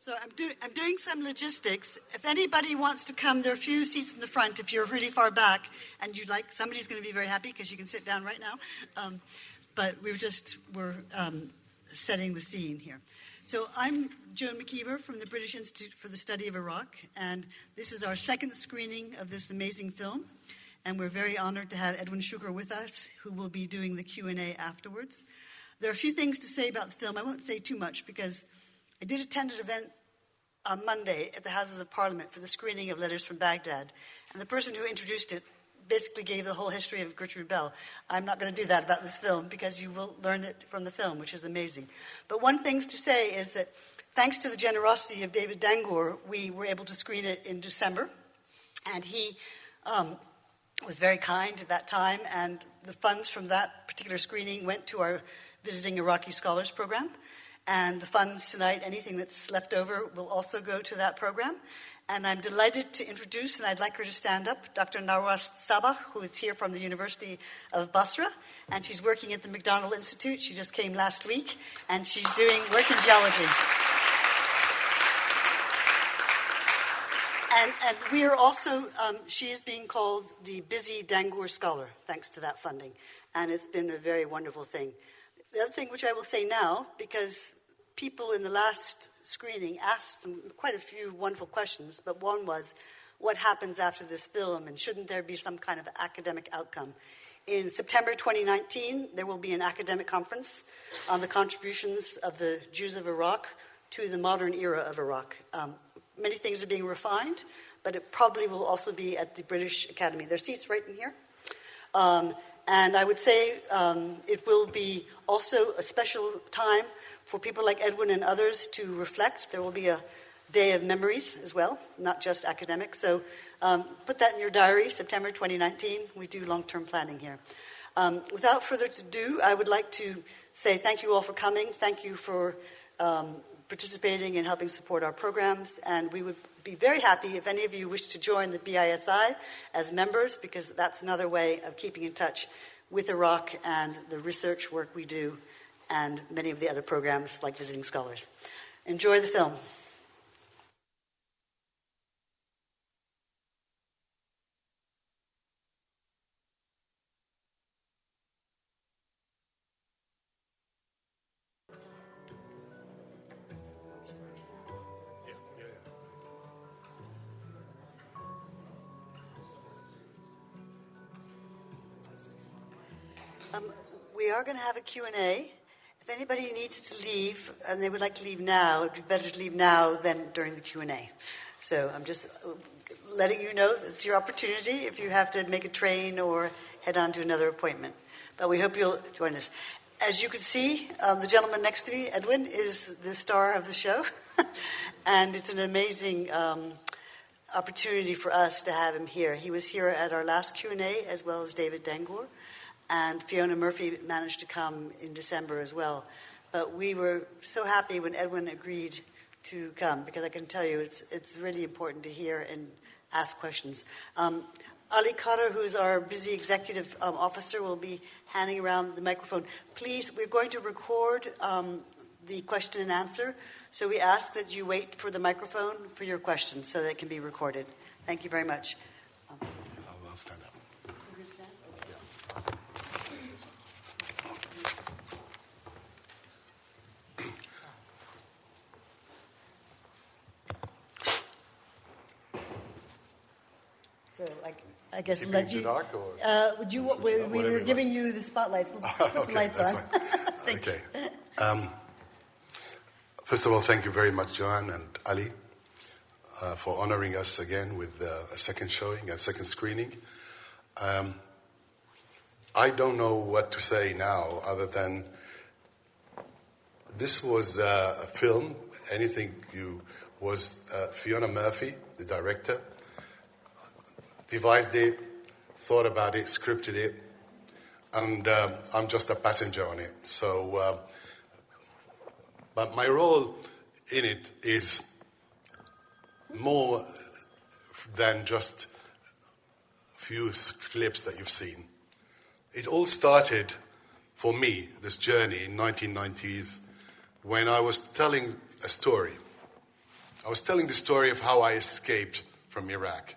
So I'm doing some logistics. If anybody wants to come, there are a few seats in the front if you're really far back and you'd like, somebody's going to be very happy because you can sit down right now. But we're setting the scene here. So I'm Joan McKeever from the British Institute for the Study of Iraq, and this is our second screening of this amazing film. And we're very honored to have Edwin Shuker with us, who will be doing the Q&A afterwards. There are a few things to say about the film. I won't say too much because I did attend an event on Monday at the Houses of Parliament for the screening of Letters from Baghdad. And the person who introduced it basically gave the whole history of Gertrude Bell. I'm not going to do that about this film because you will learn it from the film, which is amazing. But one thing to say is that thanks to the generosity of David Dangour, we were able to screen it in December. And he was very kind at that time, and the funds from that particular screening went to our Visiting Iraqi Scholars program. And the funds tonight, anything that's left over, will also go to that program. And I'm delighted to introduce, and I'd like her to stand up, Dr. Nawaz Sabah, who is here from the University of Basra, and she's working at the McDonald Institute. She just came last week, and she's doing work in geology. And we are also, she is being called the Busy Dangour Scholar, thanks to that funding. And it's been a very wonderful thing. The other thing which I will say now, because people in the last screening asked quite a few wonderful questions, but one was, what happens after this film, and shouldn't there be some kind of academic outcome? In September 2019, there will be an academic conference on the contributions of the Jews of Iraq to the modern era of Iraq. Many things are being refined, but it probably will also be at the British Academy. There are seats right in here. And I would say it will be also a special time for people like Edwin and others to reflect. There will be a day of memories as well, not just academic. So put that in your diary, September 2019. We do long-term planning here. Without further ado, I would like to say thank you all for coming. Thank you for participating and helping support our programs. And we would be very happy if any of you wish to join the BISI as members, because that's another way of keeping in touch with Iraq and the research work we do and many of the other programs like Visiting Scholars. Enjoy the film. We are going to have a Q&A. If anybody needs to leave, and they would like to leave now, it would be better to leave now than during the Q&A. So I'm just letting you know that it's your opportunity if you have to make a train or head on to another appointment. But we hope you'll join us. As you can see, the gentleman next to me, Edwin, is the star of the show. And it's an amazing opportunity for us to have him here. He was here at our last Q&A, as well as David Dangour. And Fiona Murphy managed to come in December as well. But we were so happy when Edwin agreed to come, because I can tell you it's really important to hear and ask questions. Ali Khader, who's our busy executive officer, will be handing around the microphone. Please, we're going to record the question and answer, so we ask that you wait for the microphone for your questions so that it can be recorded. Thank you very much. I'll stand up. So I guess Keep let it you. dark or Would you? We were giving you the spotlights. We'll put the lights that's on. fine. Okay. First of all, thank you very much, Joanne and Ali, for honoring us again with a second showing, a second screening. I don't know what to say now other than this was a film. Was Fiona Murphy, the director, devised it, thought about it, scripted it, and I'm just a passenger on it. So, but my role in it is more than just a few clips that you've seen. It all started for me, this journey in 1990s, when I was telling a story I was telling the story of how I escaped from Iraq,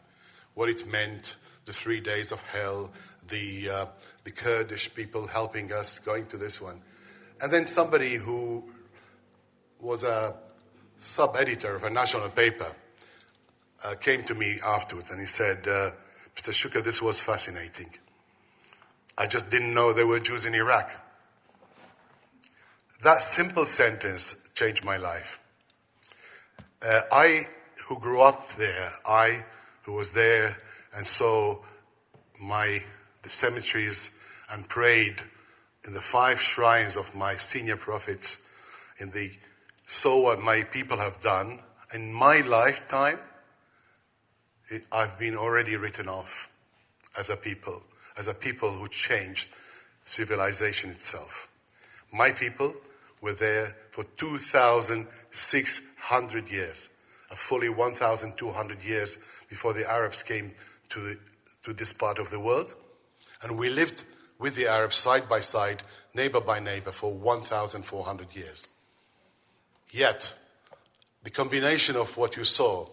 what it meant, the 3 days of hell, the Kurdish people helping us, going to this one. And then somebody who was a sub-editor of a national paper came to me afterwards and he said, Mr. Shuka, this was fascinating. I just didn't know there were Jews in Iraq. That simple sentence changed my life. I, who grew up there, I, who was there and saw the cemeteries and prayed in the 5 shrines of my senior prophets, saw what my people have done, in my lifetime, I've been already written off as a people who changed civilization itself. My people were there for 2,600 years, fully 1,200 years before the Arabs came to this part of the world. And we lived with the Arabs side by side, neighbor by neighbor, for 1,400 years. Yet, the combination of what you saw,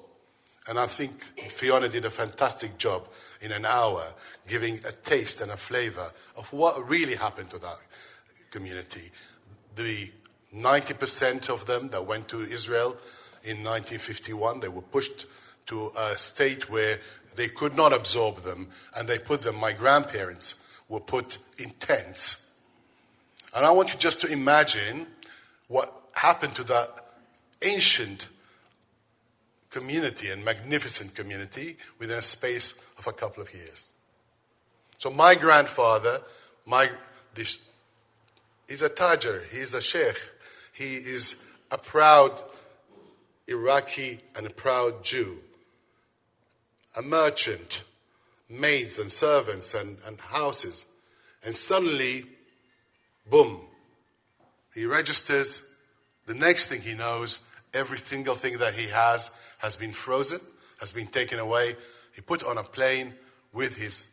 and I think Fiona did a fantastic job in an hour, giving a taste and a flavor of what really happened to that community. The 90% of them that went to Israel in 1951, they were pushed to a state where they could not absorb them, and my grandparents were put in tents. And I want you just to imagine what happened to that ancient community and magnificent community within a space of a couple of years. So my grandfather, he's a Tajir, he's a sheikh, he is a proud Iraqi and a proud Jew, a merchant, maids and servants and houses. And suddenly, boom, he registers. The next thing he knows, every single thing that he has been frozen, has been taken away. He put on a plane with his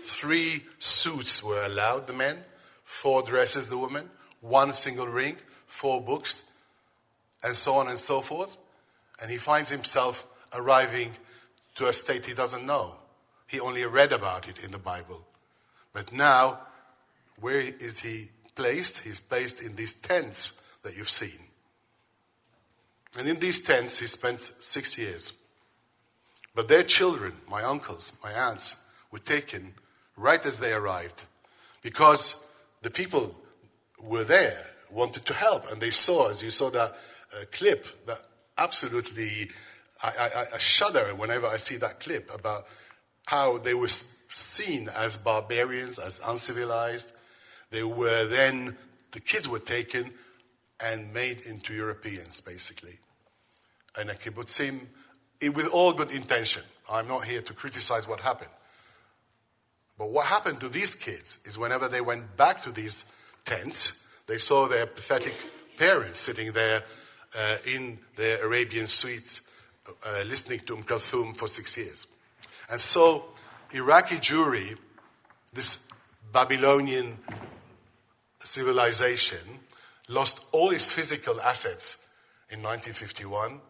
3 suits were allowed, the men, 4 dresses, the women, 1 single ring, 4 books, and so on and so forth. And he finds himself arriving to a state he doesn't know. He only read about it in the Bible. But now, where is he placed? He's placed in these tents that you've seen. And in these tents, he spent 6 years. But their children, my uncles, my aunts, were taken right as they arrived, because the people were there, wanted to help, and they saw, as you saw that clip, that absolutely, I shudder whenever I see that clip about how they were seen as barbarians, as uncivilized. They were then, the kids were taken and made into Europeans, basically. And a kibbutzim, with all good intention. I'm not here to criticize what happened. But what happened to these kids is whenever they went back to these tents, they saw their pathetic parents sitting there in their Arabian suites, listening to Kulthum for 6 years. And so Iraqi Jewry, this Babylonian civilization, lost all its physical assets in 1951,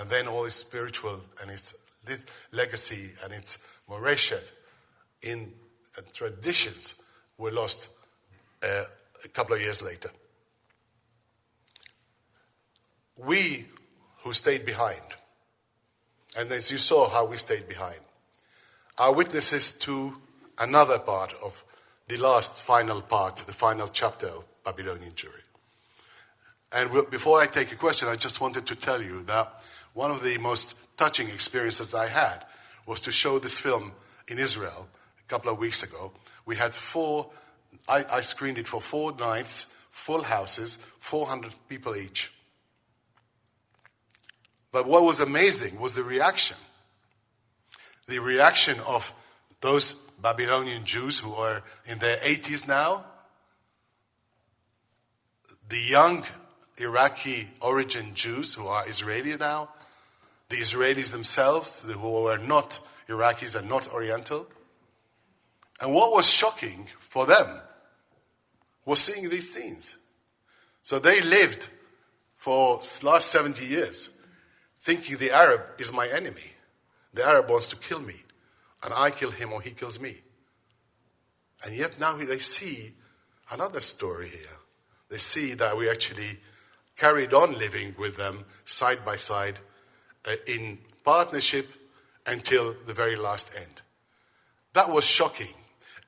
and then all its spiritual and its legacy and its moreshet in traditions were lost a couple of years later. We who stayed behind, and as you saw how we stayed behind, are witnesses to another part of the final chapter of Babylonian Jewry. And before I take a question, I just wanted to tell you that one of the most touching experiences I had was to show this film in Israel a couple of weeks ago. We had I screened it for 4 nights, full houses, 400 people each. But what was amazing was the reaction. The reaction of those Babylonian Jews who are in their 80s now, the young Iraqi origin Jews who are Israeli now, the Israelis themselves who are not Iraqis and not Oriental. And what was shocking for them was seeing these scenes. So they lived for the last 70 years thinking the Arab is my enemy. The Arab wants to kill me, and I kill him or he kills me. And yet now they see another story here. They see that we actually carried on living with them side by side in partnership until the very last end. That was shocking,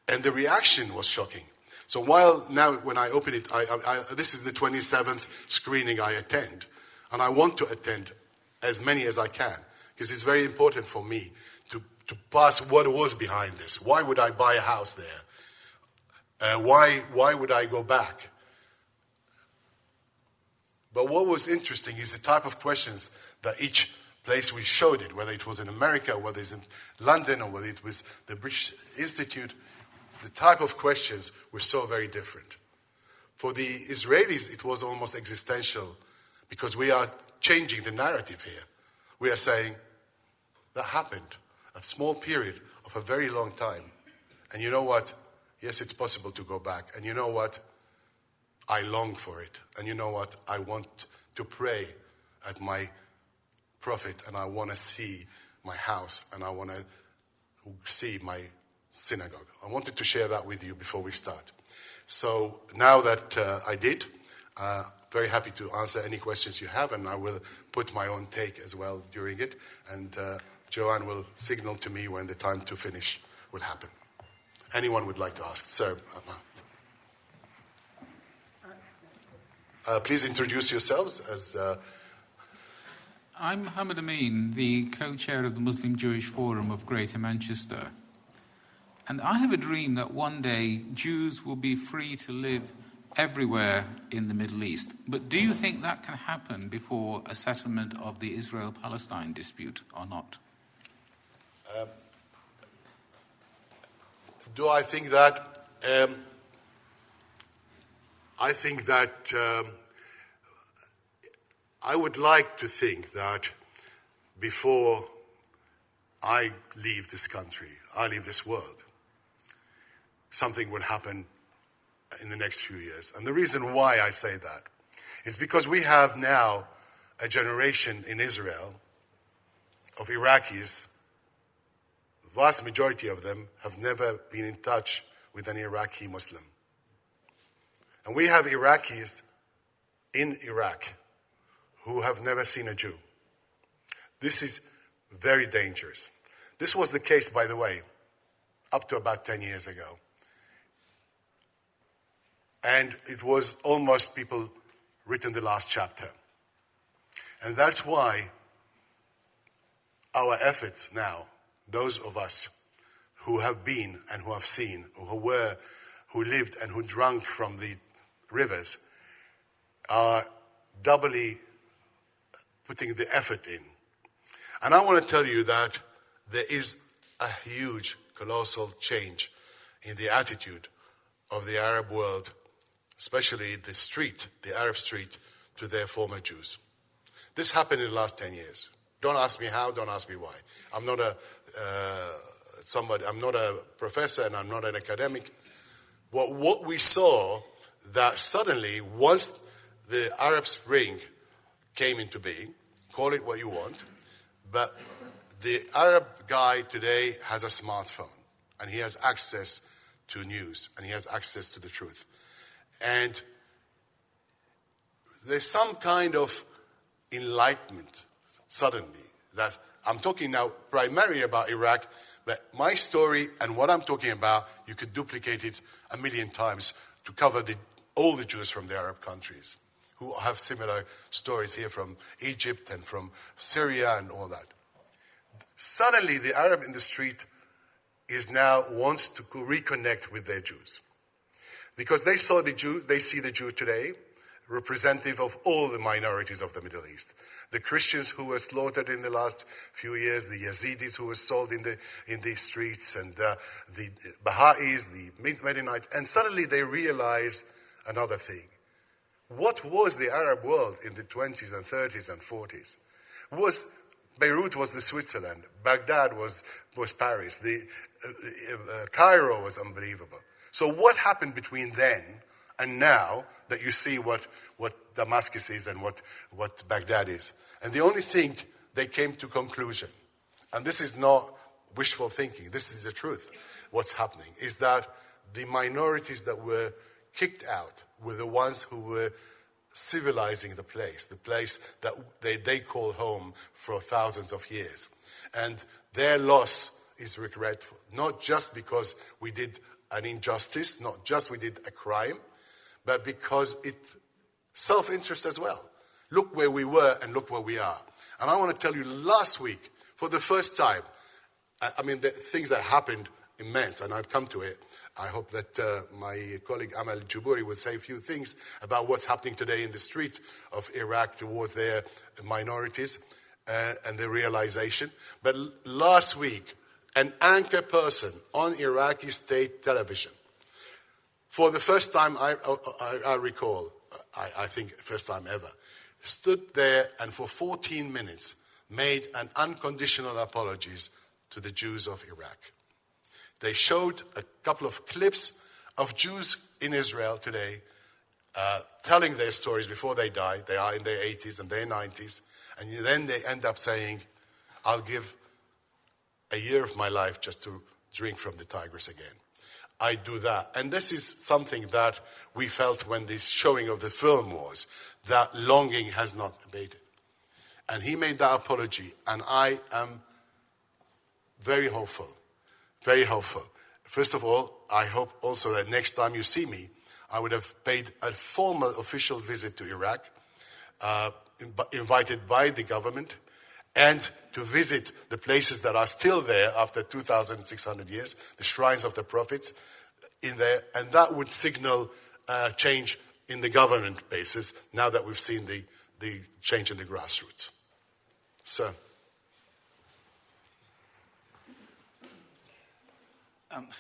and the reaction was shocking. So while now when I open it, this is the 27th screening I attend, and I want to attend as many as I can, because it's very important for me to pass what was behind this. Why would I buy a house there? Why would I go back? But what was interesting is the type of questions that each place we showed it, whether it was in America, whether it's in London, or whether it was the British Institute, the type of questions were so very different. For the Israelis, it was almost existential, because we are changing the narrative here. We are saying, that happened, a small period of a very long time. And you know what? Yes, it's possible to go back. And you know what? I long for it. And you know what? I want to pray at my prophet, and I want to see my house, and I want to see my synagogue. I wanted to share that with you before we start. So now that I did, very happy to answer any questions you have, and I will put my own take as well during it. And Joanne will signal to me when the time to finish will happen. Anyone would like to ask? Sir, please introduce yourselves as... I'm Muhammad Amin, the co-chair of the Muslim Jewish Forum of Greater Manchester. And I have a dream that one day Jews will be free to live everywhere in the Middle East. But do you think that can happen before a settlement of the Israel-Palestine dispute or not? Do I think that? I think that I would like to think that before I leave this country, I leave this world, something will happen in the next few years. And the reason why I say that is because we have now a generation in Israel of Iraqis. The vast majority of them have never been in touch with an Iraqi Muslim. And we have Iraqis in Iraq who have never seen a Jew. This is very dangerous. This was the case, by the way, up to about 10 years ago. And it was almost people written the last chapter. And that's why our efforts now, those of us who have been and who have seen, who lived and who drank from the rivers, are doubly putting the effort in. And I want to tell you that there is a huge, colossal change in the attitude of the Arab world, especially the Arab street, to their former Jews. This happened in the last 10 years. Don't ask me how, don't ask me why. I'm not a professor, and I'm not an academic. What we saw, that suddenly, once the Arab Spring came into being, call it what you want, but the Arab guy today has a smartphone, and he has access to news, and he has access to the truth. And there's some kind of enlightenment suddenly, that I'm talking now primarily about Iraq, but my story and what I'm talking about, you could duplicate it 1,000,000 times to cover all the Jews from the Arab countries who have similar stories here from Egypt and from Syria and all that. Suddenly, the Arab in the street wants to reconnect with their Jews, because they see the Jew today, representative of all the minorities of the Middle East. The Christians who were slaughtered in the last few years, the Yazidis who were sold in the streets, and the Baha'is, the Mennonites, and suddenly they realized another thing. What was the Arab world in the 20s and 30s and 40s? Beirut was the Switzerland. Baghdad was Paris. Cairo was unbelievable. So what happened between then and now that you see what Damascus is and what Baghdad is? And the only thing they came to conclusion, and this is not wishful thinking, this is the truth. What's happening is that the minorities that were kicked out were the ones who were civilizing the place that they call home for thousands of years. And their loss is regretful, not just because we did an injustice, not just we did a crime, but because it's self-interest as well. Look where we were and look where we are. And I want to tell you, last week, for the first time, I mean, the things that happened immense, and I'll come to it. I hope that my colleague Amal Juburi will say a few things about what's happening today in the street of Iraq towards their minorities and the realization. But last week, an anchor person on Iraqi state television, for the first time I recall, I think first time ever, stood there and for 14 minutes made an unconditional apologies to the Jews of Iraq. They showed a couple of clips of Jews in Israel today telling their stories before they die. They are in their 80s and their 90s. And then they end up saying, I'll give a year of my life just to drink from the Tigris again. I do that. And this is something that we felt when this showing of the film was, that longing has not abated. And he made that apology, and I am very hopeful. Very hopeful. First of all, I hope also that next time you see me, I would have paid a formal official visit to Iraq, invited by the government, and to visit the places that are still there after 2,600 years, the shrines of the prophets in there, and that would signal change in the government basis now that we've seen the change in the grassroots. Sir.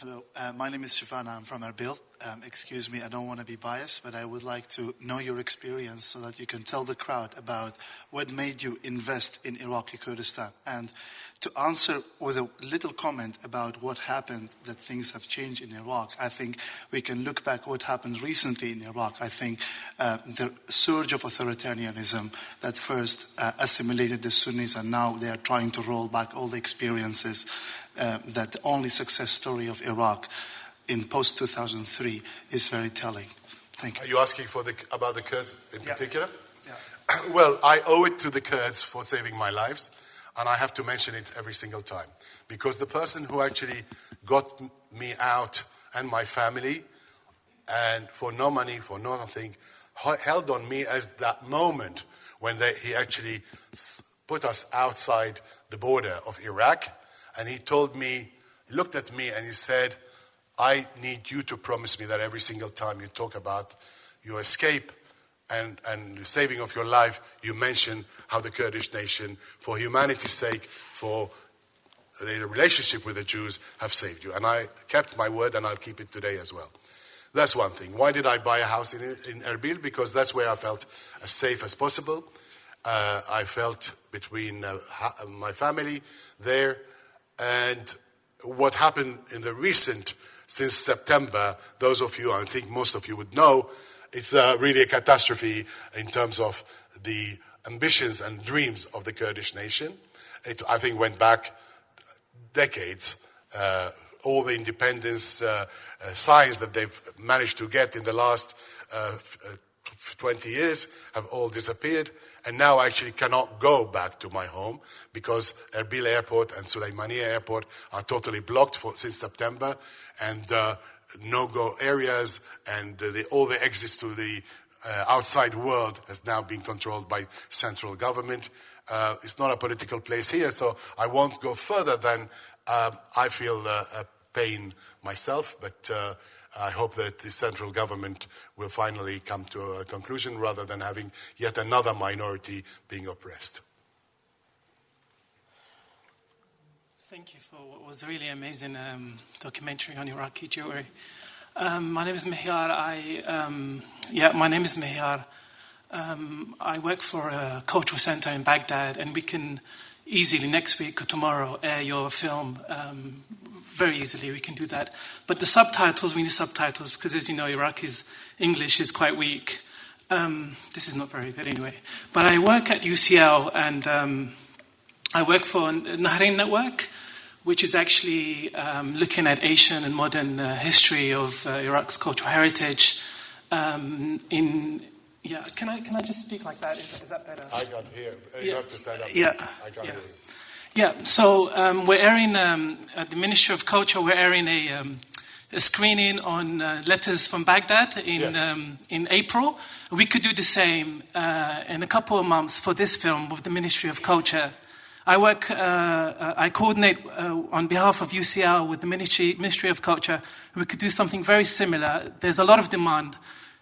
Hello, my name is Fiona. I'm from Erbil. Excuse me, I don't want to be biased, but I would like to know your experience so that you can tell the crowd about what made you invest in Iraqi Kurdistan. And to answer with a little comment about what happened, that things have changed in Iraq, I think we can look back what happened recently in Iraq. I think the surge of authoritarianism that first assimilated the Sunnis, and now they are trying to roll back all the experiences. That the only success story of Iraq in post-2003 is very telling. Thank you. Are you asking about the Kurds in particular? Yeah. Well, I owe it to the Kurds for saving my lives, and I have to mention it every single time. Because the person who actually got me out and my family, and for no money, for no nothing, held on me as that moment when he actually put us outside the border of Iraq. And he told me, he looked at me and he said, I need you to promise me that every single time you talk about your escape and the saving of your life, you mention how the Kurdish nation, for humanity's sake, for the relationship with the Jews, have saved you. And I kept my word, and I'll keep it today as well. That's one thing. Why did I buy a house in Erbil? Because that's where I felt as safe as possible. I felt between my family there. And what happened in the recent, since September, those of you, I think most of you would know, it's really a catastrophe in terms of the ambitions and dreams of the Kurdish nation. It, I think, went back decades. All the independence signs that they've managed to get in the last 20 years have all disappeared. And now I actually cannot go back to my home because Erbil Airport and Suleimania Airport are totally blocked since September, and no-go areas and all the exits to the outside world has now been controlled by central government. It's not a political place here, so I won't go further than I feel pain myself, but I hope that the central government will finally come to a conclusion rather than having yet another minority being oppressed. Thank you for what was a really amazing documentary on Iraqi Jewry. My name is Mihyar. My name is Mihyar. I work for a cultural center in Baghdad, and we can easily next week or tomorrow air your film. Very easily, we can do that. But the subtitles, we need subtitles because, as you know, Iraq's English is quite weak. This is not very good anyway. But I work at UCL, and I work for Nahrain Network, which is actually looking at Asian and modern history of Iraq's cultural heritage. Can I just speak like that? Is that better? I can't hear. You have to stand up. Yeah. I can't hear you. Yeah, so we're airing, at the Ministry of Culture, we're airing a screening on letters from Baghdad in April. We could do the same in a couple of months for this film with the Ministry of Culture. I coordinate on behalf of UCL with the Ministry of Culture. We could do something very similar. There's a lot of demand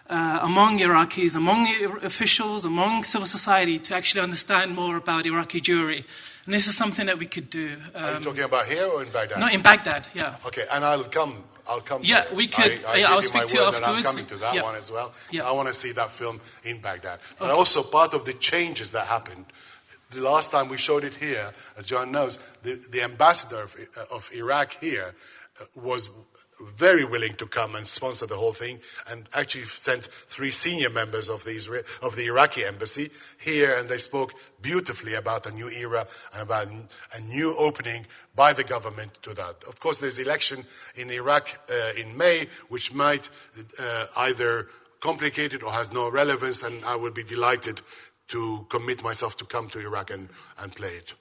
among Iraqis, among officials, among civil society to actually understand more about Iraqi Jewry. And this is something that we could do. Are you talking about here or in Baghdad? No, in Baghdad, yeah. Okay, and I'll come. Yeah, there. we could. I'll speak to you afterwards. I'm coming to that one as well. Yeah. I want to see that film in Baghdad. But also part of the changes that happened. The last time we showed it here, as John knows, the ambassador of Iraq here was very willing to come and sponsor the whole thing, and actually sent 3 senior members of the Iraqi embassy here, and they spoke beautifully about a new era and about a new opening by the government to that. Of course, there's election in Iraq in May, which might either complicate it or has no relevance, and I would be delighted to commit myself to come to Iraq and play it.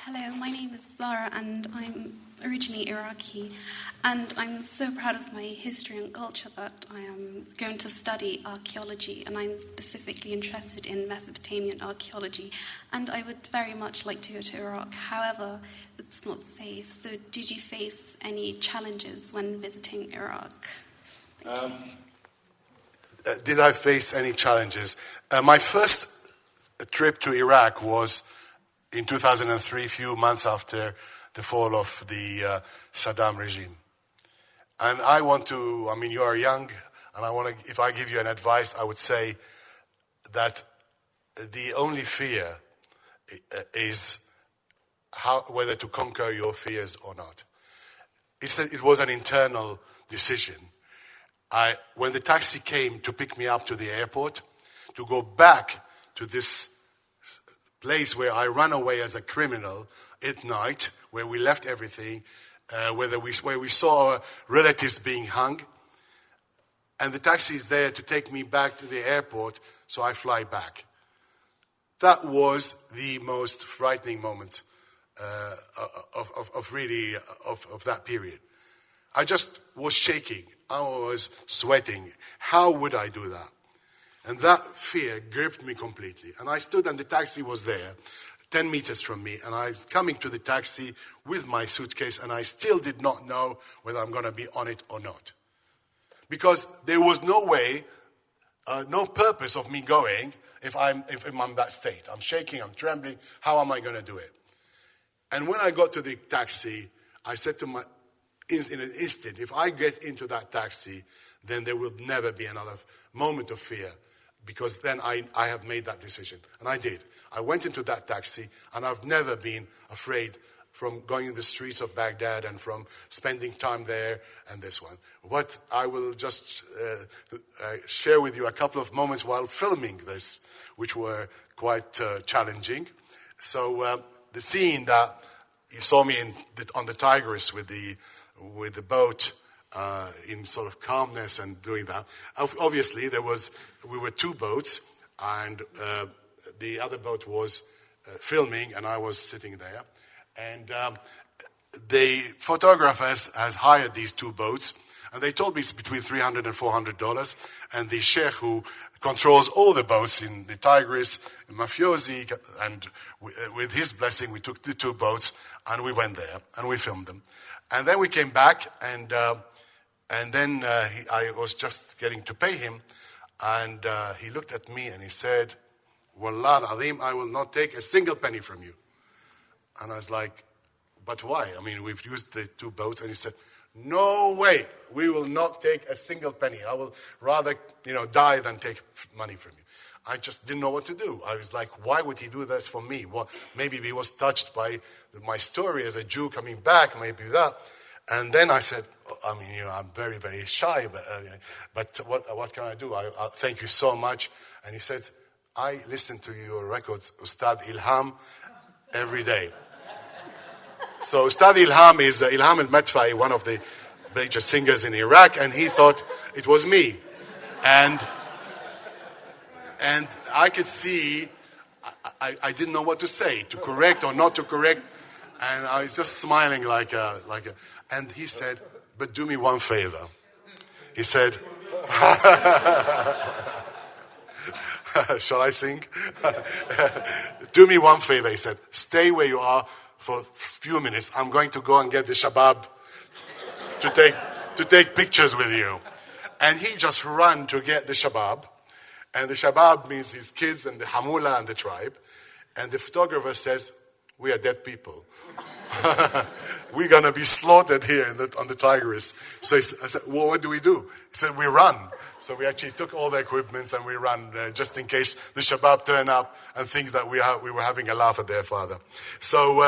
Hello, my name is Zara and I'm originally Iraqi, and I'm so proud of my history and culture that I am going to study archaeology, and I'm specifically interested in Mesopotamian archaeology, and I would very much like to go to Iraq. However, it's not safe. So did you face any challenges when visiting Iraq? Did I face any challenges? My first trip to Iraq was in 2003, a few months after the fall of the Saddam regime. And you are young, and if I give you an advice, I would say that the only fear is whether to conquer your fears or not. It was an internal decision. When the taxi came to pick me up to the airport, to go back to this place where I ran away as a criminal at night, where we left everything, where we saw our relatives being hung, and the taxi is there to take me back to the airport, so I fly back. That was the most frightening moment of that period. I just was shaking. I was sweating. How would I do that? And that fear gripped me completely. And I stood, and the taxi was there, 10 meters from me, and I was coming to the taxi with my suitcase, and I still did not know whether I'm going to be on it or not. Because there was no way, no purpose of me going if I'm that state. I'm shaking, I'm trembling, how am I going to do it? And when I got to the taxi, I said to in an instant, if I get into that taxi, then there will never be another moment of fear, because then I have made that decision. And I did. I went into that taxi, and I've never been afraid from going in the streets of Baghdad and from spending time there and this one. What I will just share with you a couple of moments while filming this, which were quite challenging. So the scene that you saw me on the Tigris with the boat, in sort of calmness and doing that. Obviously, we were 2 boats, and the other boat was filming, and I was sitting there. And the photographers has hired these 2 boats, and they told me it's between $300 and $400. And the sheikh who controls all the boats in the Tigris, mafiosi, and with his blessing, we took the 2 boats, and we went there, and we filmed them. And then we came back, and then I was just getting to pay him, and he looked at me and he said, "Wallah al-Azim, I will not take a single penny from you." And I was like, "But why? I mean, we've used the 2 boats." And he said, "No way, we will not take a single penny. I will rather, die than take money from you." I just didn't know what to do. I was like, why would he do this for me? Well, maybe he was touched by my story as a Jew coming back, maybe that. And then I said, I mean, I'm very, very shy, but what can I do? I thank you so much. And he said, I listen to your records, Ustad Ilham, every day. So Ustad Ilham is Ilham al-Madfa'i, one of the major singers in Iraq, and he thought it was me. And I could see, I didn't know what to say, to correct or not to correct. And I was just smiling and he said, but do me one favor. He said, shall I sing? Do me one favor. He said, stay where you are for a few minutes. I'm going to go and get the shabab to take pictures with you. And he just ran to get the shabab. And the shabab means his kids and the hamula and the tribe. And the photographer says, we are dead people. We're going to be slaughtered here on the Tigris. So I said, well, what do we do? He said, we run. So we actually took all the equipment and we ran just in case the Shabab turn up and think that we were having a laugh at their father. So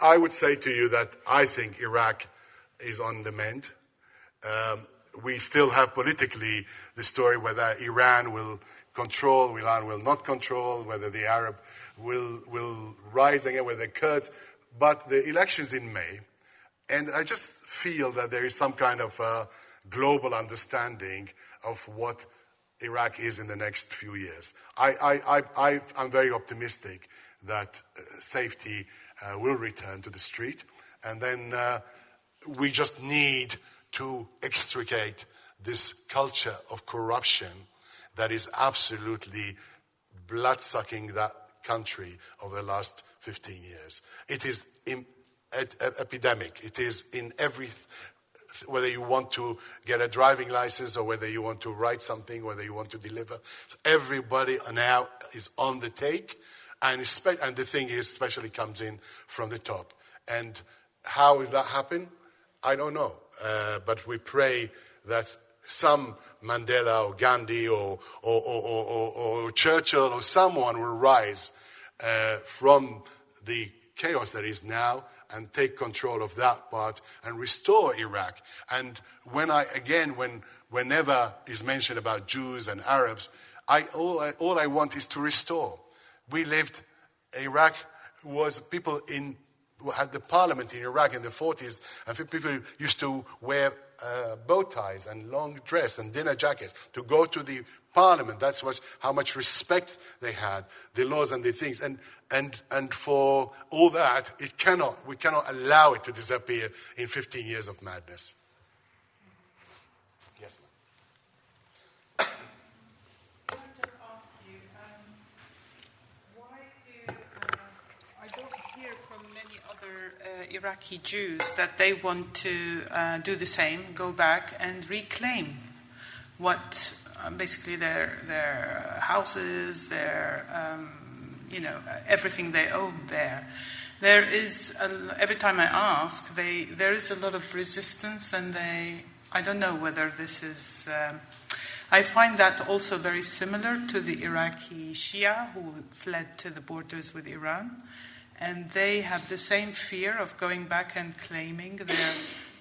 I would say to you that I think Iraq is on the mend. We still have politically the story whether Iran will control, Iran will not control, whether the Arab will rise again, whether the Kurds. But the election's in May, and I just feel that there is some kind of global understanding of what Iraq is in the next few years. I'm very optimistic that safety will return to the street, and then we just need to extricate this culture of corruption that is absolutely blood-sucking that country over the last 15 years. It is epidemic. It is in every, whether you want to get a driving license or whether you want to write something, whether you want to deliver. So everybody now is on the take, and the thing is, especially comes in from the top. And how will that happen? I don't know. But we pray that some Mandela or Gandhi or Churchill or someone will rise from the chaos that is now and take control of that part and restore Iraq. And whenever is mentioned about Jews and Arabs, all I want is to restore. Iraq was people had the parliament in Iraq in the 40s, and people used to wear bow ties and long dress and dinner jackets to go to the parliament. That's how much respect they had, the laws and the things. And for all that, we cannot allow it to disappear in 15 years of madness. Yes, ma'am. Can I just ask you, why do I don't hear from many other Iraqi Jews that they want to do the same, go back and reclaim what basically their houses, their everything they own there. There is every time I ask, there is a lot of resistance, and I don't know whether this is. I find that also very similar to the Iraqi Shia who fled to the borders with Iran. And they have the same fear of going back and claiming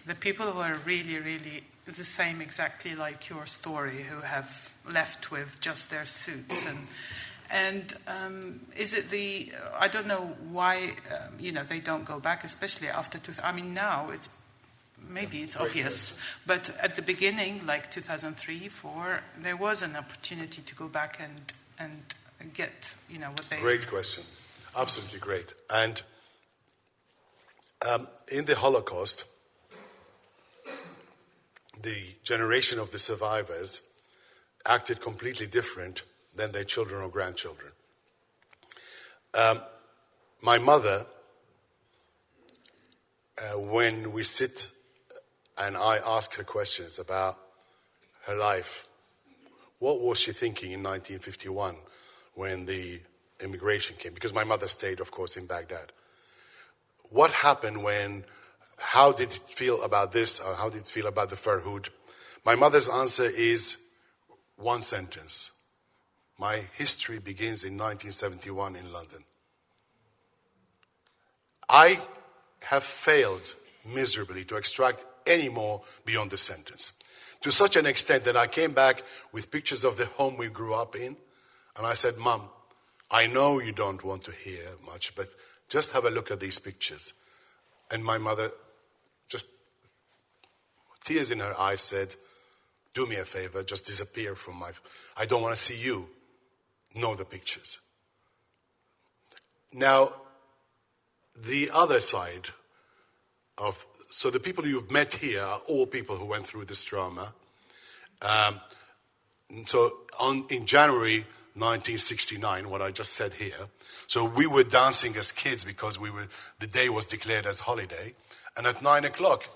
the people who are really, really the same exactly like your story, who have left with just their suits. And is it I don't know why, they don't go back, especially after, now maybe it's obvious, but at the beginning, like 2003, 2004, there was an opportunity to go back and get, what they... Great question. Absolutely great. And in the Holocaust, the generation of the survivors acted completely different than their children or grandchildren. My mother, when we sit and I ask her questions about her life, what was she thinking in 1951 when the immigration came? Because my mother stayed, of course, in Baghdad. What happened how did it feel about this, or how did it feel about the Farhud? My mother's answer is one sentence. My history begins in 1971 in London. I have failed miserably to extract any more beyond the sentence. To such an extent that I came back with pictures of the home we grew up in, and I said, Mom, I know you don't want to hear much, but just have a look at these pictures. And my mother, just tears in her eyes, said, do me a favor, just disappear from I don't want to see you know the pictures. Now, the other side so the people you've met here are all people who went through this trauma. In January 1969, what I just said here, so we were dancing as kids because the day was declared as holiday, and at 9 o'clock,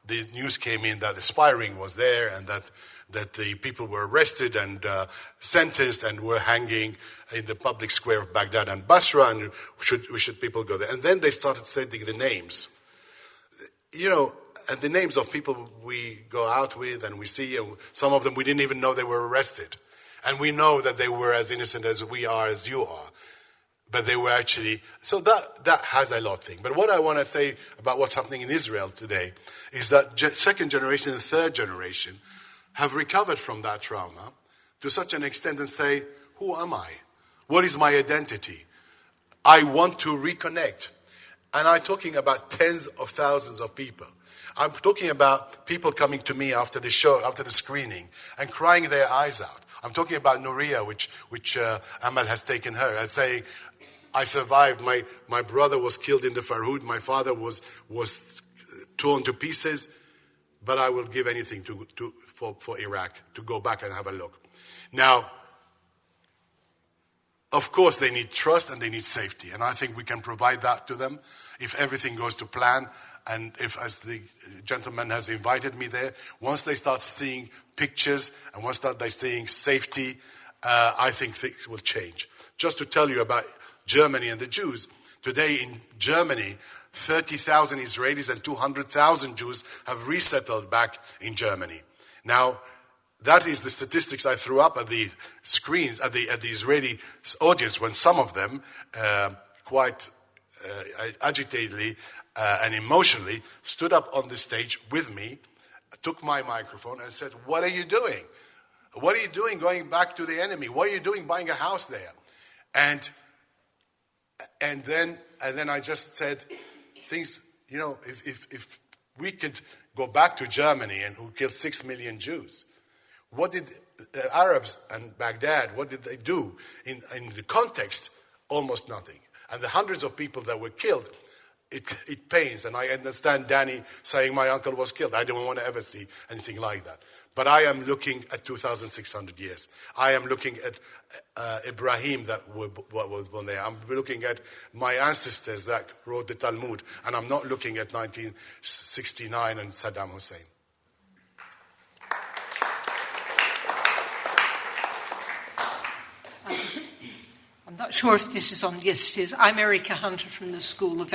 the news came in that the spy ring was there and that the people were arrested and sentenced and were hanging in the public square of Baghdad and Basra, and should people go there? And then they started sending the names. And the names of people we go out with and we see, and some of them we didn't even know they were arrested. And we know that they were as innocent as we are, as you are. But they were actually, so that has a lot of things. But what I want to say about what's happening in Israel today is that second generation and third generation have recovered from that trauma to such an extent and say, who am I? What is my identity? I want to reconnect. And I'm talking about tens of thousands of people. I'm talking about people coming to me after the show, after the screening, and crying their eyes out. I'm talking about Nuria, which Amal has taken her, and saying, I survived. My brother was killed in the Farhud. My father was torn to pieces. But I will give anything for Iraq to go back and have a look. Now, of course, they need trust and they need safety. And I think we can provide that to them if everything goes to plan. And if, as the gentleman has invited me there, once they start seeing pictures and once they're seeing safety, I think things will change. Just to tell you about Germany and the Jews. Today in Germany, 30,000 Israelis and 200,000 Jews have resettled back in Germany. Now, that is the statistics I threw up at the screens, at the Israeli audience, when some of them, quite agitatedly and emotionally, stood up on the stage with me, took my microphone and said, what are you doing? What are you doing going back to the enemy? What are you doing buying a house there? And then I just said, things, if we could go back to Germany and who killed 6 million Jews, what did the Arabs and Baghdad, what did they do? In the context, almost nothing. And the hundreds of people that were killed, it pains. And I understand Danny saying my uncle was killed. I don't want to ever see anything like that. But I am looking at 2,600 years. I am looking at Ibrahim that was born there. I'm looking at my ancestors that wrote the Talmud. And I'm not looking at 1969 and Saddam Hussein. I'm not sure if this is on. Yes, it is. I'm Erica Hunter from the School of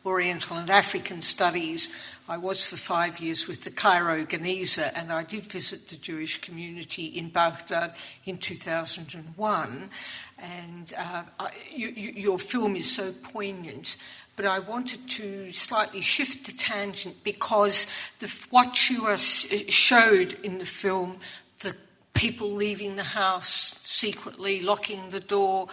Oriental and African Studies. I was for 5 years with the Cairo Geniza, and I did visit the Jewish community in Baghdad in 2001. And your film is so poignant. But I wanted to slightly shift the tangent because what you showed in the film, the people leaving the house secretly, locking the door,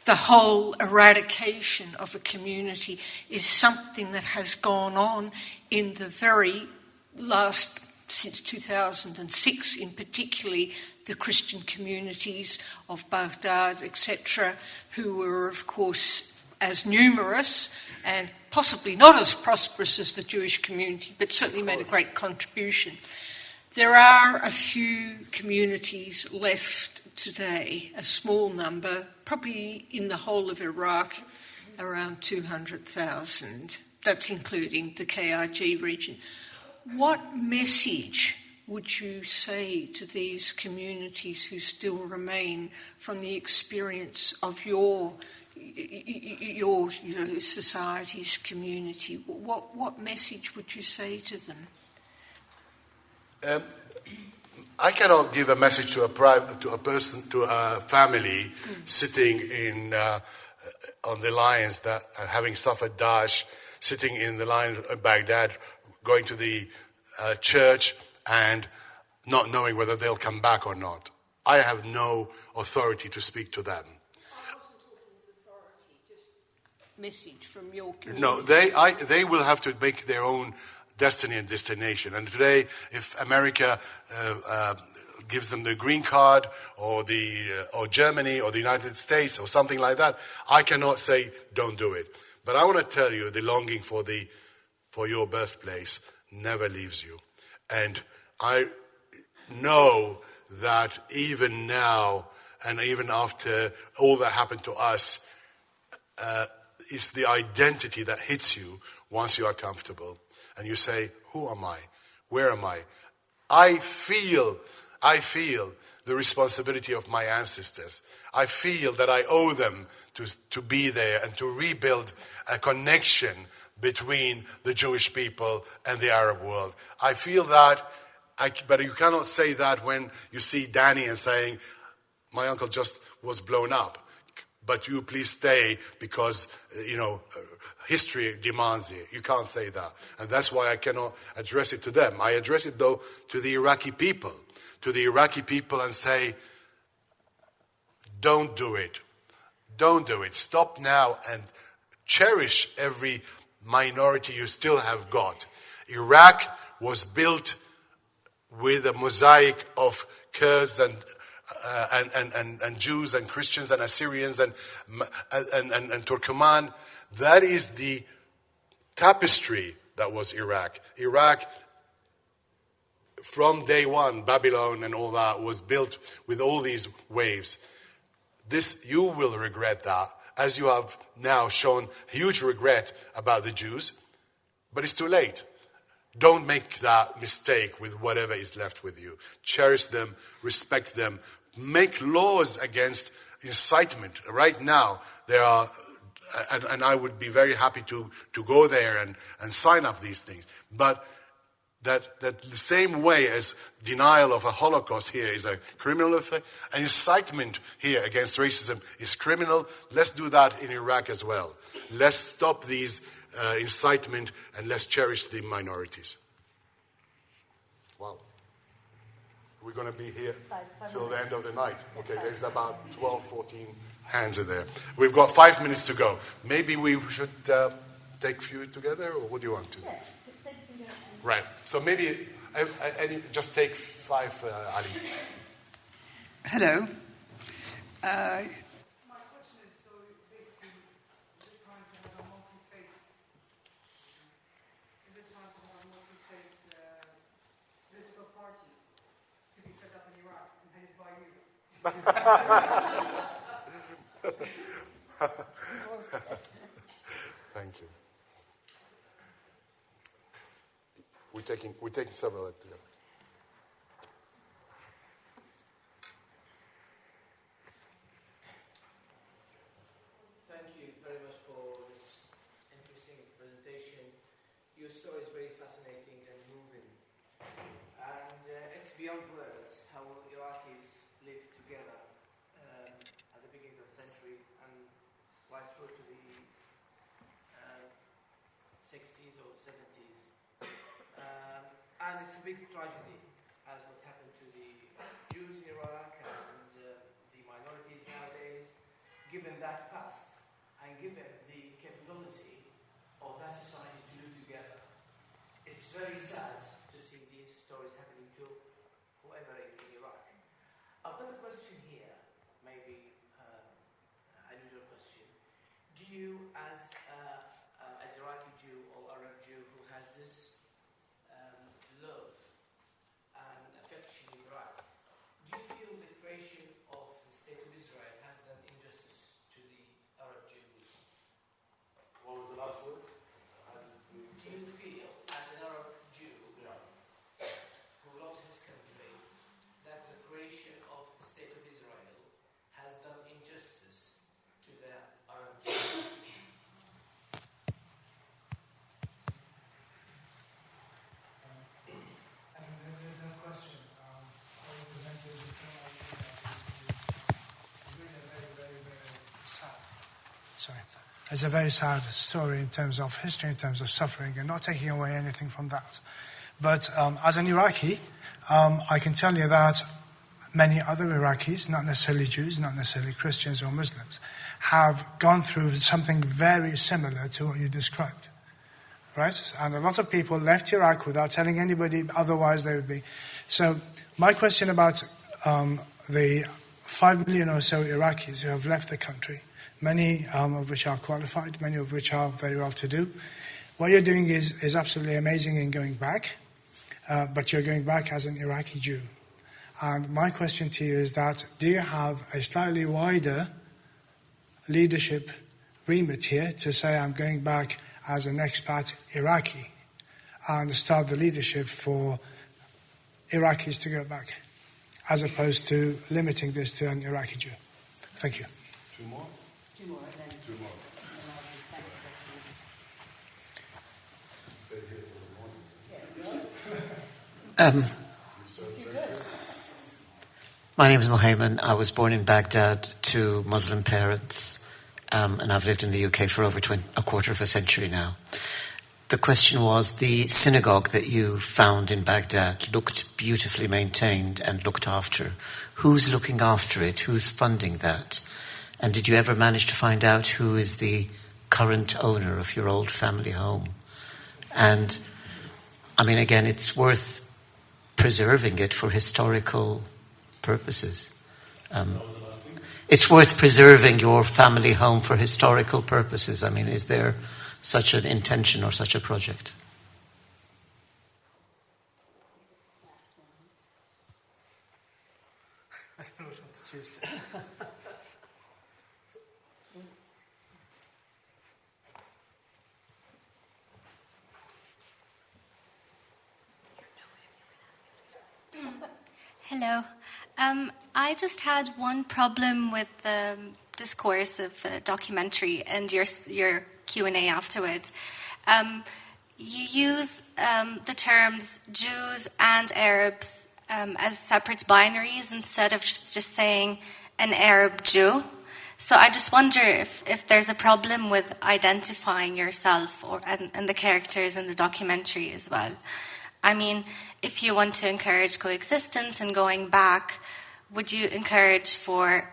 the whole eradication of a community is something that has gone on in the very last, since 2006, in particularly the Christian communities of Baghdad, etc., who were, of course, as numerous and possibly not as prosperous as the Jewish community, but certainly made a great contribution. There are a few communities left today, a small number, probably in the whole of Iraq, around 200,000. That's including the KRG region. What message would you say to these communities who still remain from the experience of your society's community? What message would you say to them? I cannot give a message to a person, to a family sitting on the lines that having suffered Daesh, sitting in the line at Baghdad, going to the church and not knowing whether they'll come back or not. I have no authority to speak to them. I wasn't talking authority, just message from your community. No, they will have to make their own destiny and destination. And today, if America gives them the green card, or Germany, or the United States, or something like that, I cannot say don't do it. But I want to tell you, the longing for your birthplace never leaves you. And I know that even now, and even after all that happened to us, it's the identity that hits you once you are comfortable. And you say, who am I? Where am I? I feel the responsibility of my ancestors. I feel that I owe them to be there and to rebuild a connection between the Jewish people and the Arab world. I feel that, but you cannot say that when you see Danny and saying, my uncle just was blown up, but you please stay because, history demands it. You can't say that. And that's why I cannot address it to them. I address it, though, to the Iraqi people. To the Iraqi people and say, don't do it. Don't do it. Stop now and cherish every minority you still have got. Iraq was built with a mosaic of Kurds and Jews and Christians and Assyrians and Turkoman. That is the tapestry that was Iraq. Iraq, from day one, Babylon and all that was built with all these waves. You will regret that, as you have now shown huge regret about the Jews, but it's too late. Don't make that mistake with whatever is left with you. Cherish them, respect them, make laws against incitement. Right now, there are, and I would be very happy to go there and sign up these things. But that the same way as denial of a Holocaust here is a criminal offense, and incitement here against racism is criminal, let's do that in Iraq as well. Let's stop these incitement and let's cherish the minorities. Wow. We're going to be here till the end of the night. Okay, there's about 12, 14 hands in there. We've got 5 minutes to go. Maybe we should take a few together, or what do you want to do? Yes, just take them together. Right. So maybe just take 5, Ali. Hello. My question is, so basically, is it time to have a multi-faith? Is it time to have a multi-faith political party to be set up in Iraq and headed by you? Thank you. We're taking several together. Thank you very much for this interesting presentation. Your story is very fascinating and moving. And it's beyond words how Iraqis live together at the beginning of the century and right through to the 60s or 70s. And it's a big tragedy, as what happened to the Jews in Iraq and the minorities nowadays. Given that past, and given the capability of that society to live together, it's very sad to see these stories happening to whoever in Iraq. I've got a question here, maybe an unusual question. Do you, as Iraqi Jew or Arab Jew who has this love and affection in Iraq, do you feel the creation of the State of Israel has done injustice to the Arab Jews? What was the last word? Do you feel, as an Arab Jew who loves his country, that the creation of the State of Israel has done injustice to the Arab Jews? It's a very sad story in terms of history, in terms of suffering, and not taking away anything from that. But as an Iraqi, I can tell you that many other Iraqis, not necessarily Jews, not necessarily Christians or Muslims, have gone through something very similar to what you described. Right? And a lot of people left Iraq without telling anybody, otherwise they would be. So my question about the 5 million or so Iraqis who have left the country, many of which are qualified, many of which are very well-to-do, what you're doing is absolutely amazing in going back, but you're going back as an Iraqi Jew. And my question to you is that, do you have a slightly wider leadership remit here to say I'm going back as an expat Iraqi and start the leadership for Iraqis to go back, as opposed to limiting this to an Iraqi Jew? Thank you. Two more? Two more, and then Two more. My name is Mohaimin. I was born in Baghdad to Muslim parents, and I've lived in the UK for over a quarter of a century now. The question was, the synagogue that you found in Baghdad looked beautifully maintained and looked after. Who's looking after it? Who's funding that? And did you ever manage to find out who is the current owner of your old family home? And, I mean, again, it's worth preserving it for historical purposes. It's worth preserving your family home for historical purposes. I mean, is there such an intention or such a project? I don't know what to choose. Hello. I just had one problem with the discourse of the documentary and your Q&A afterwards. You use the terms Jews and Arabs as separate binaries instead of just saying an Arab Jew. So I just wonder if there's a problem with identifying yourself and the characters in the documentary as well. I mean, if you want to encourage coexistence and going back, would you encourage for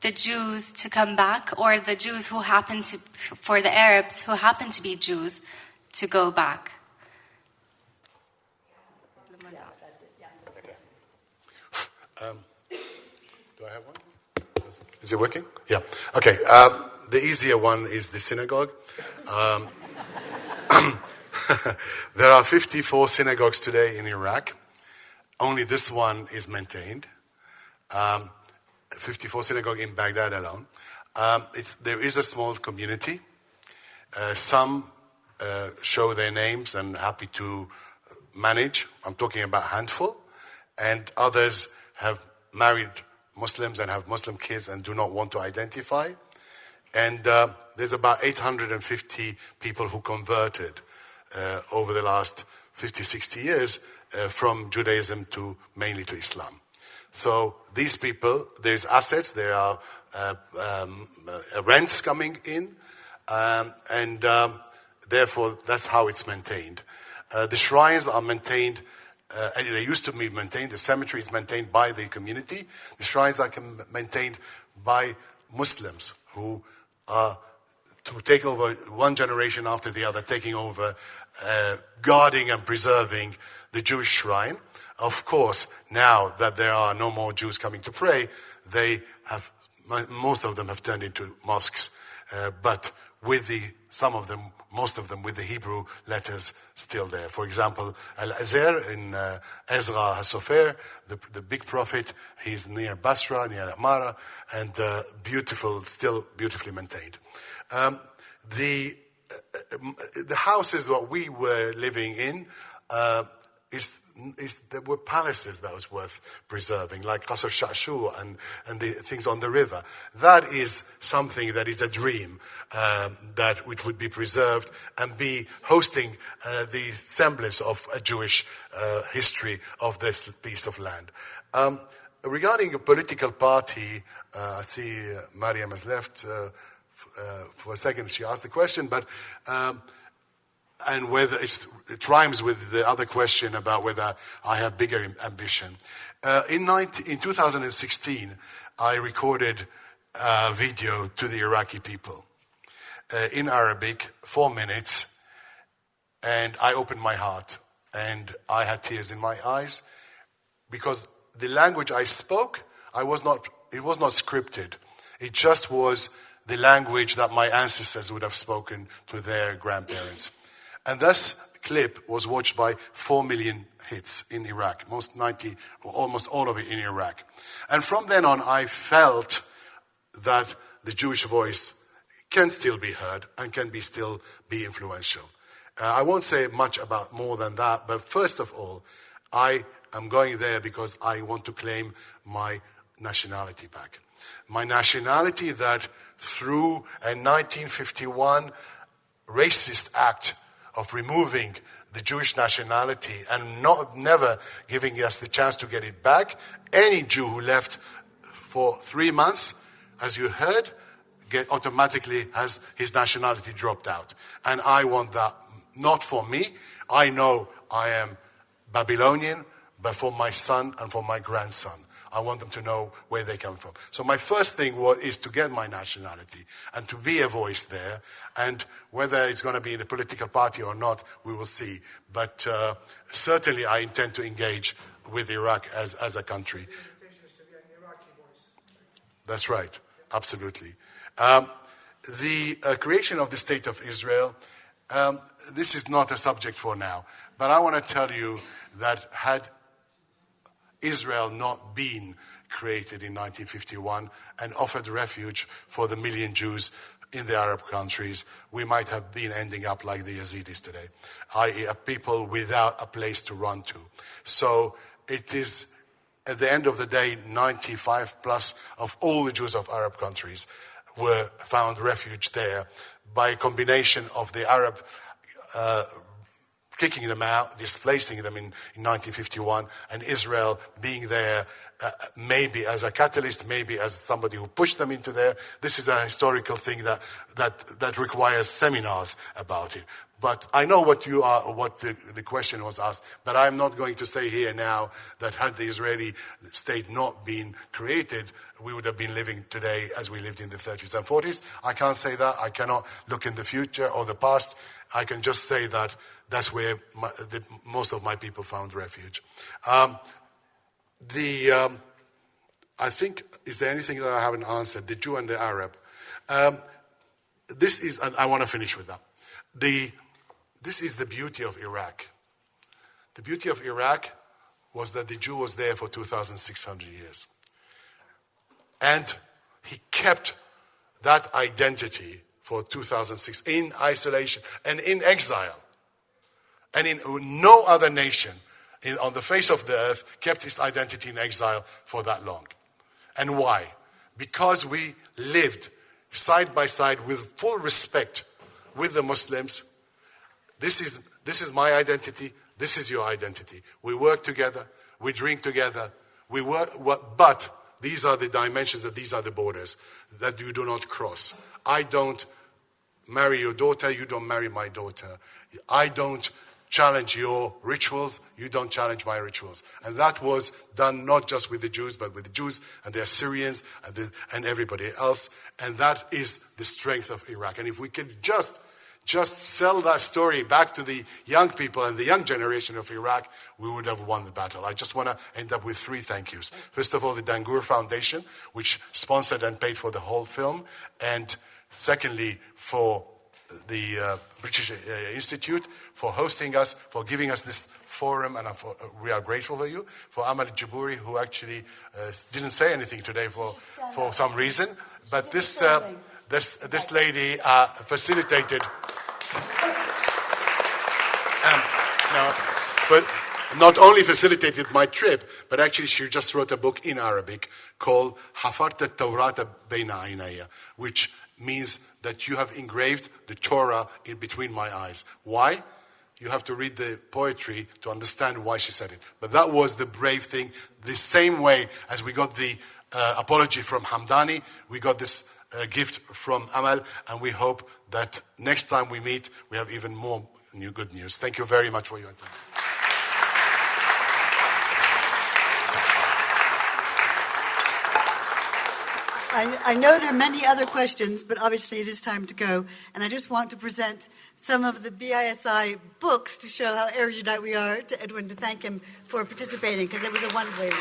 the Jews to come back, or the Jews who happen to, for the Arabs who happen to be Jews, to go back? Do I have one? Is it working? Yeah. Okay. The easier one is the synagogue. There are 54 synagogues today in Iraq. Only this one is maintained. 54 synagogues in Baghdad alone. There is a small community. Some show their names and happy to manage. I'm talking about a handful. And others have married Muslims and have Muslim kids and do not want to identify. And there's about 850 people who converted over the last 50, 60 years from Judaism to mainly to Islam. So these people, there's assets, there are rents coming in, and therefore that's how it's maintained. The shrines are maintained, they used to be maintained, the cemetery is maintained by the community. The shrines are maintained by Muslims who are to take over one generation after the other, taking over, guarding and preserving the Jewish shrine. Of course, now that there are no more Jews coming to pray, most of them have turned into mosques, but with most of them with the Hebrew letters still there. For example, Al-Azhar in Ezra HaSofer, the big prophet, he's near Basra, near Amara, and still beautifully maintained. The houses that we were living in, there were palaces that was worth preserving, like Qasr Sha'shu and the things on the river. That is something that is a dream, that it would be preserved and be hosting the semblance of a Jewish history of this piece of land. Regarding a political party, I see Mariam has left. for a second she asked the question, but and whether it rhymes with the other question about whether I have bigger ambition. In 2016, I recorded a video to the Iraqi people in Arabic, 4 minutes, and I opened my heart, and I had tears in my eyes, because the language I spoke, it was not scripted. It just was the language that my ancestors would have spoken to their grandparents. And this clip was watched by 4 million hits in Iraq, almost all of it in Iraq. And from then on, I felt that the Jewish voice can still be heard and can still be influential. I won't say much about more than that, but first of all, I am going there because I want to claim my nationality back. My nationality that through a 1951 racist act of removing the Jewish nationality and never giving us the chance to get it back, any Jew who left for 3 months, as you heard, automatically has his nationality dropped out. And I want that not for me. I know I am Babylonian, but for my son and for my grandson. I want them to know where they come from. So my first thing is to get my nationality and to be a voice there. And whether it's going to be in a political party or not, we will see. But certainly I intend to engage with Iraq as a country. The invitation is to be an Iraqi voice. That's right. Absolutely. The creation of the State of Israel, this is not a subject for now. But I want to tell you that had Israel not been created in 1951 and offered refuge for the million Jews in the Arab countries, we might have been ending up like the Yazidis today, i.e. a people without a place to run to. So it is, at the end of the day, 95 plus of all the Jews of Arab countries found refuge there by a combination of the Arab kicking them out, displacing them in 1951, and Israel being there maybe as a catalyst, maybe as somebody who pushed them into there. This is a historical thing that requires seminars about it. But I know what the question was asked, but I'm not going to say here now that had the Israeli state not been created, we would have been living today as we lived in the 30s and 40s. I can't say that. I cannot look in the future or the past. I can just say that that's where most of my people found refuge. I think, is there anything that I haven't answered? The Jew and the Arab. This is, and I want to finish with that. This is the beauty of Iraq. The beauty of Iraq was that the Jew was there for 2,600 years. And he kept that identity for 2006 in isolation and in exile. And in no other nation on the face of the earth kept its identity in exile for that long. And why? Because we lived side by side with full respect with the Muslims. This is my identity. This is your identity. We work together. We drink together. But these are the dimensions and these are the borders that you do not cross. I don't marry your daughter. You don't marry my daughter. I don't challenge your rituals, you don't challenge my rituals. And that was done not just with the Jews, but with the Jews and the Assyrians and everybody else. And that is the strength of Iraq. And if we could just sell that story back to the young people and the young generation of Iraq, we would have won the battle. I just want to end up with 3 thank yous. First of all, the Dangoor Foundation, which sponsored and paid for the whole film. And secondly, for the British Institute for hosting us, for giving us this forum, and we are grateful for you. For Amal Jabouri, who actually didn't say anything today for some reason, but this lady facilitated. But not only facilitated my trip, but actually she just wrote a book in Arabic called Hafart al-Tawrata Bayna Aynaya, which means that you have engraved the Torah in between my eyes. Why? You have to read the poetry to understand why she said it. But that was the brave thing. The same way as we got the apology from Hamdani, we got this gift from Amal, and we hope that next time we meet, we have even more good news. Thank you very much for your attention. I know there are many other questions, but obviously it is time to go. And I just want to present some of the BISI books to show how erudite we are to Edwin, to thank him for participating, because it was a wonderful evening.